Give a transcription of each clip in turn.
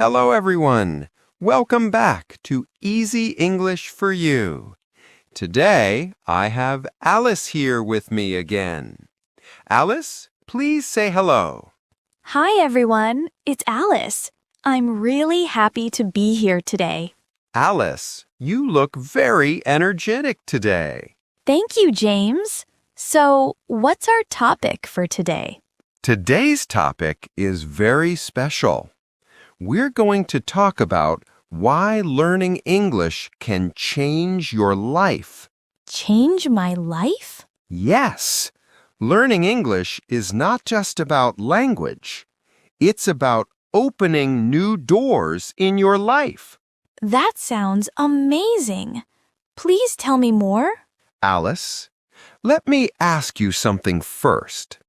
Hello, everyone. Welcome back to Easy English for You. Today, I have Alice here with me again. Alice, please say hello. Hi, everyone. It's Alice. I'm really happy to be here today. Alice, you look very energetic today. Thank you, James. So, what's our topic for today? Today's topic is very special. We're going to talk about why learning English can change your life. Change my life? Yes, learning English is not just about language. It's about opening new doors in your life. That sounds amazing. Please tell me more. Alice, let me ask you something first.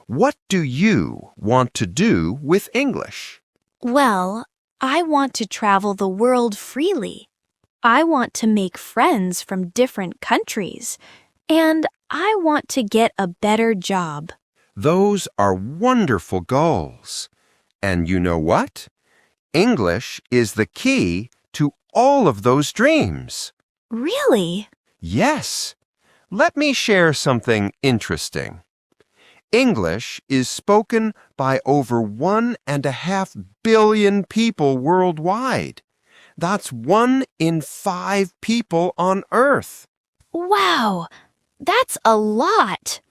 What do you want to do with English? Well, I want to travel the world freely. I want to make friends from different countries. And I want to get a better job. Those are wonderful goals. And you know what? English is the key to all of those dreams. Really? Yes. Let me share something interesting. English is spoken by over 1.5 billion people worldwide. That's 1 in 5 people on Earth. Wow, that's a lot.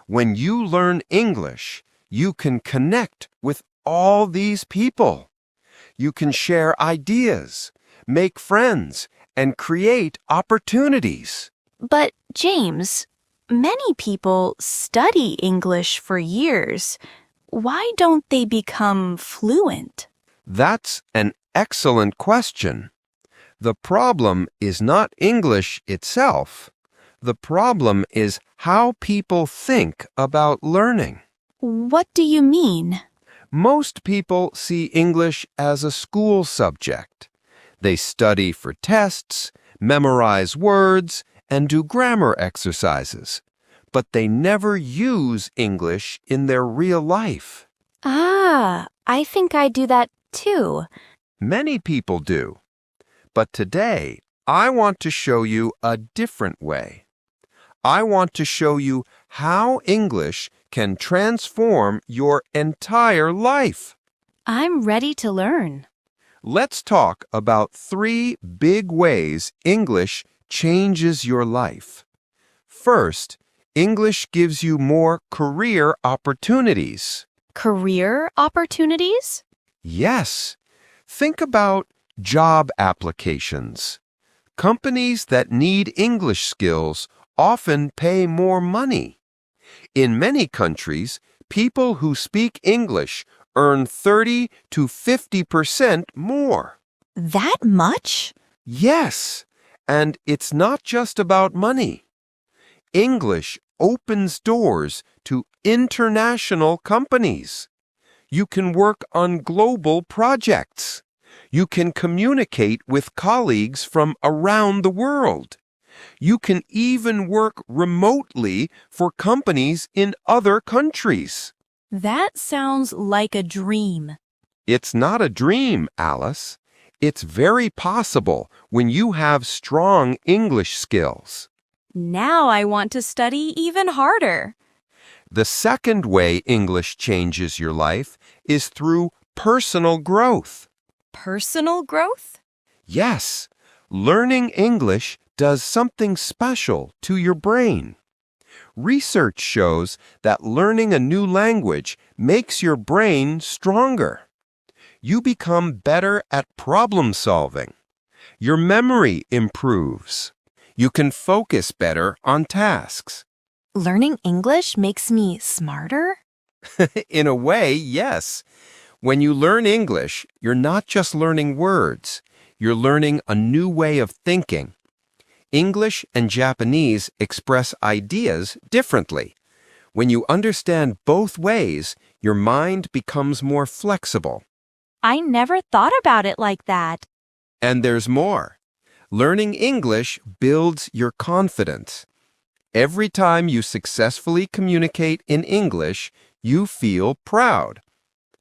When you learn English, you can connect with all these people. You can share ideas, make friends, and create opportunities. But, James, many people study English for years. Why don't they become fluent? That's an excellent question. The problem is not English itself. The problem is how people think about learning. What do you mean? Most people see English as a school subject. They study for tests, memorize words, and do grammar exercises. But they never use English in their real life. Ah, I think I do that too. Many people do. But today, I want to show you a different way. I want to show you how English can transform your entire life. I'm ready to learn. Let's talk about 3 big ways English changes your life. First, English gives you more career opportunities. Career opportunities? Yes. Think about job applications. Companies that need English skills often pay more money. In many countries, people who speak English earn 30 to 50% more. That much? Yes, and it's not just about money. English opens doors to international companies. You can work on global projects. You can communicate with colleagues from around the world. You can even work remotely for companies in other countries. That sounds like a dream. It's not a dream, Alice. It's very possible when you have strong English skills. Now I want to study even harder. The second way English changes your life is through personal growth. Personal growth? Yes, learning English does something special to your brain. Research shows that learning a new language makes your brain stronger. You become better at problem solving. Your memory improves. You can focus better on tasks. Learning English makes me smarter? In a way, yes. When you learn English, you're not just learning words. You're learning a new way of thinking. English and Japanese express ideas differently. When you understand both ways, your mind becomes more flexible. I never thought about it like that. And there's more. Learning English builds your confidence. Every time you successfully communicate in English, you feel proud.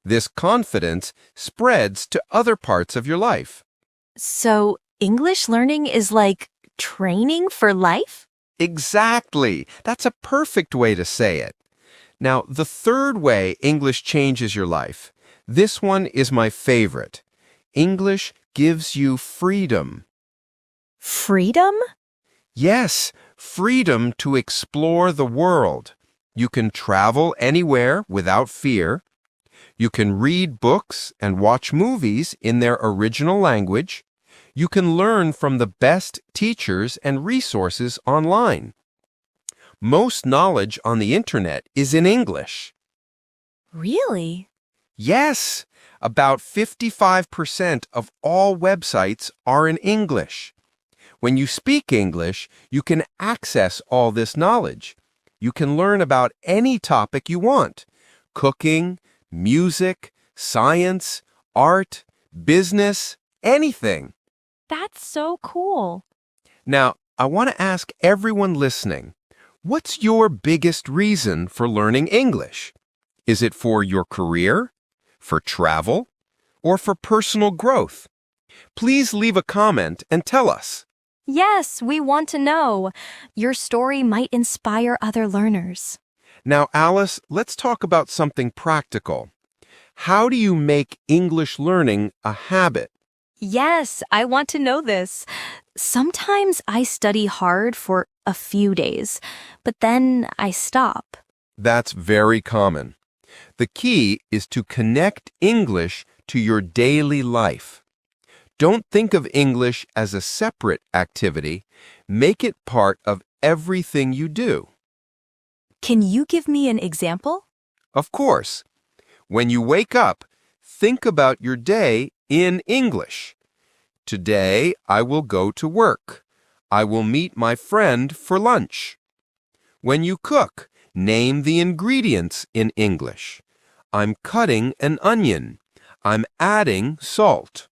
This confidence spreads to other parts of your life. So, English learning is like training for life? Exactly. That's a perfect way to say it. Now, the third way English changes your life. This one is my favorite. English gives you freedom. Freedom? Yes, freedom to explore the world. You can travel anywhere without fear. You can read books and watch movies in their original language. You can learn from the best teachers and resources online. Most knowledge on the internet is in English. Really? Yes, about 55% of all websites are in English. When you speak English, you can access all this knowledge. You can learn about any topic you want: cooking, music, science, art, business, anything. That's so cool. Now, I want to ask everyone listening, what's your biggest reason for learning English? Is it for your career, for travel, or for personal growth? Please leave a comment and tell us. Yes, we want to know. Your story might inspire other learners. Now, Alice, let's talk about something practical. How do you make English learning a habit? Yes, I want to know this. Sometimes I study hard for a few days, but then I stop. That's very common. The key is to connect English to your daily life. Don't think of English as a separate activity. Make it part of everything you do. Can you give me an example? Of course, when you wake up, think about your day in English. Today, I will go to work. I will meet my friend for lunch. When you cook, name the ingredients in English. I'm cutting an onion. I'm adding salt.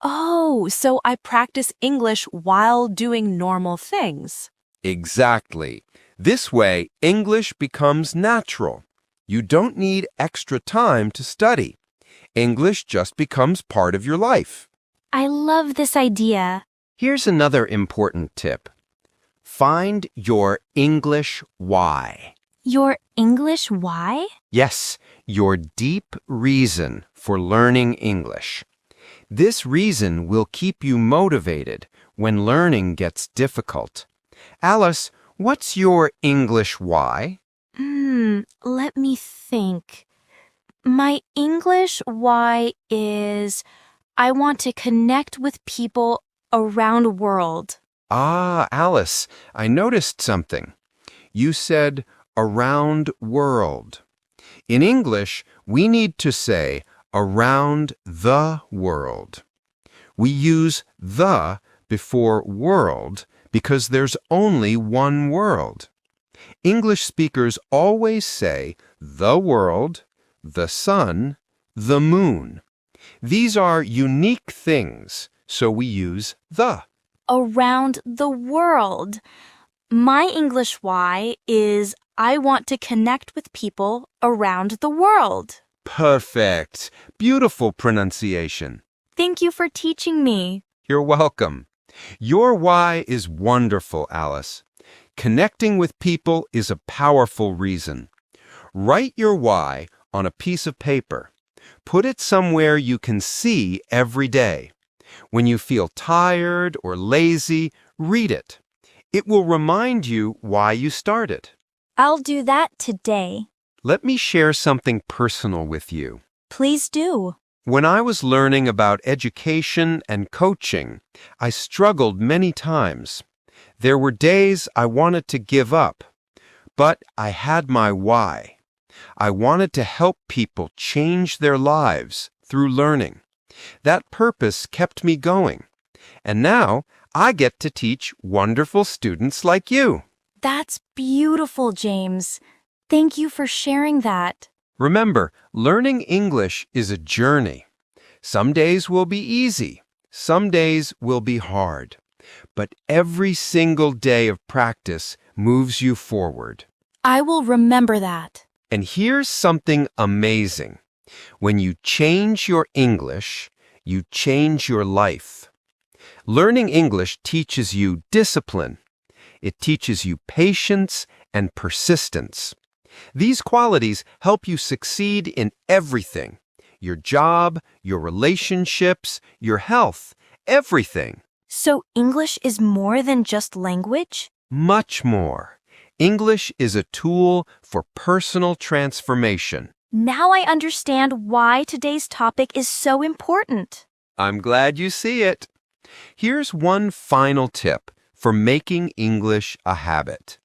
Oh, so I practice English while doing normal things. Exactly. This way, English becomes natural. You don't need extra time to study. English just becomes part of your life. I love this idea. Here's another important tip. Find your English why. Your English why? Yes, your deep reason for learning English. This reason will keep you motivated when learning gets difficult. Alice, what's your English why? Let me think. My English why is I want to connect with people around the world. Ah, Alice, I noticed something. You said around world. In English, we need to say around the world. We use the before world because there's only one world. English speakers always say the world, the sun, the moon. These are unique things, so we use the. Around the world. My English why is I want to connect with people around the world. Perfect. Beautiful pronunciation. Thank you for teaching me. You're welcome. Your why is wonderful, Alice. Connecting with people is a powerful reason. Write your why on a piece of paper. Put it somewhere you can see every day. When you feel tired or lazy, read it. It will remind you why you started. I'll do that today. Let me share something personal with you. Please do. When I was learning about education and coaching, I struggled many times. There were days I wanted to give up, but I had my why. I wanted to help people change their lives through learning. That purpose kept me going. And now I get to teach wonderful students like you. That's beautiful, James. Thank you for sharing that. Remember, learning English is a journey. Some days will be easy. Some days will be hard. But every single day of practice moves you forward. I will remember that. And here's something amazing. When you change your English, you change your life. Learning English teaches you discipline. It teaches you patience and persistence. These qualities help you succeed in everything: your job, your relationships, your health, everything. So English is more than just language? Much more. English is a tool for personal transformation. Now I understand why today's topic is so important. I'm glad you see it. Here's one final tip for making English a habit.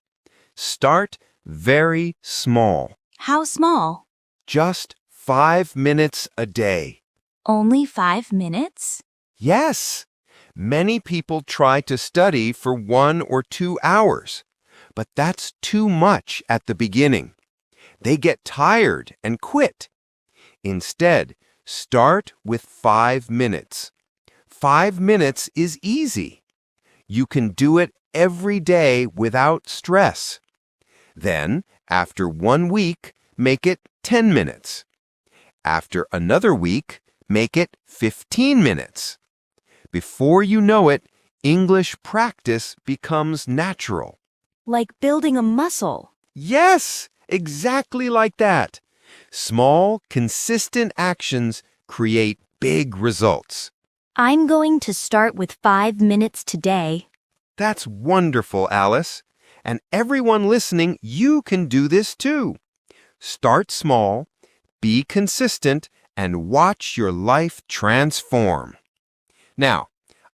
Start very small. How small? Just 5 minutes a day. Only 5 minutes? Yes, many people try to study for 1 or 2 hours, but that's too much at the beginning. They get tired and quit. Instead, start with 5 minutes. 5 minutes is easy. You can do it every day without stress. Then, after 1 week, make it 10 minutes. After another week, make it 15 minutes. Before you know it, English practice becomes natural. Like building a muscle. Yes, exactly like that. Small, consistent actions create big results. I'm going to start with 5 minutes today. That's wonderful, Alice. And everyone listening, you can do this too. Start small, be consistent, and watch your life transform. Now,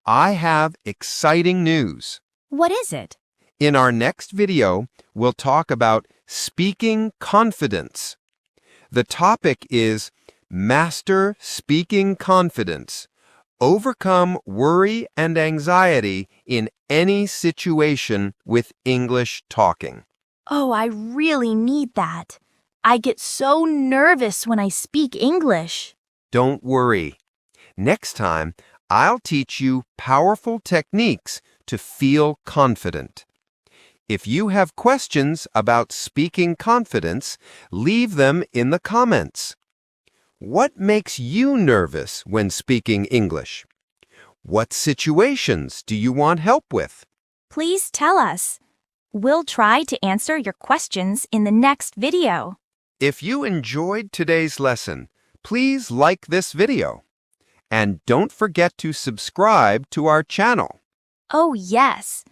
I have exciting news. What is it? In our next video, we'll talk about speaking confidence. The topic is Master Speaking Confidence. Overcome worry and anxiety in any situation with English talking. Oh, I really need that. I get so nervous when I speak English. Don't worry. Next time, I'll teach you powerful techniques to feel confident. If you have questions about speaking confidence, leave them in the comments. What makes you nervous when speaking English? What situations do you want help with? Please tell us. We'll try to answer your questions in the next video. If you enjoyed today's lesson, please like this video. And don't forget to subscribe to our channel. Oh, yes.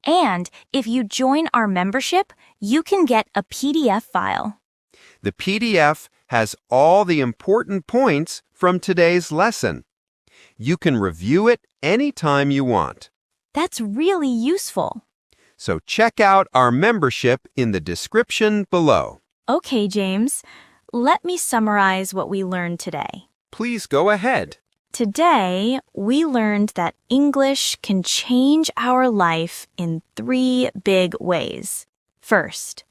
And if you join our membership, you can get a PDF file. The PDF has all the important points from today's lesson. You can review it anytime you want. That's really useful. So check out our membership in the description below. Okay, James. Let me summarize what we learned today. Please go ahead. Today, we learned that English can change our life in 3 big ways. First,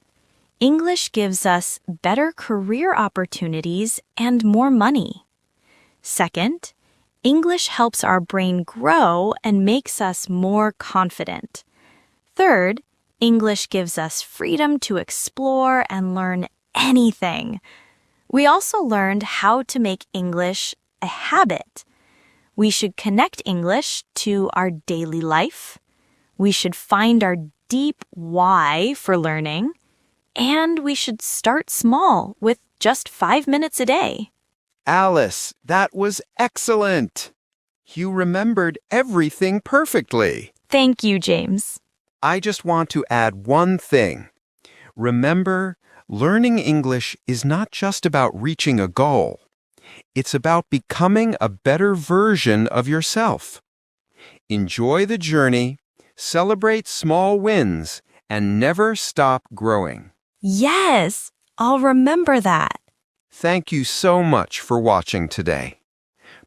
English gives us better career opportunities and more money. Second, English helps our brain grow and makes us more confident. Third, English gives us freedom to explore and learn anything. We also learned how to make English a habit. We should connect English to our daily life. We should find our deep why for learning. And we should start small with just 5 minutes a day. Alice, that was excellent. You remembered everything perfectly. Thank you, James. I just want to add one thing. Remember, learning English is not just about reaching a goal. It's about becoming a better version of yourself. Enjoy the journey, celebrate small wins, and never stop growing. Yes, I'll remember that. Thank you so much for watching today.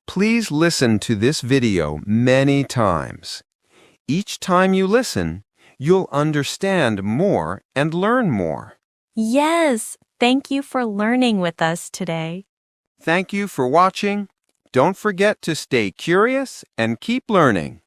Please listen to this video many times. Each time you listen, you'll understand more and learn more. Yes, thank you for learning with us today. Thank you for watching. Don't forget to stay curious and keep learning.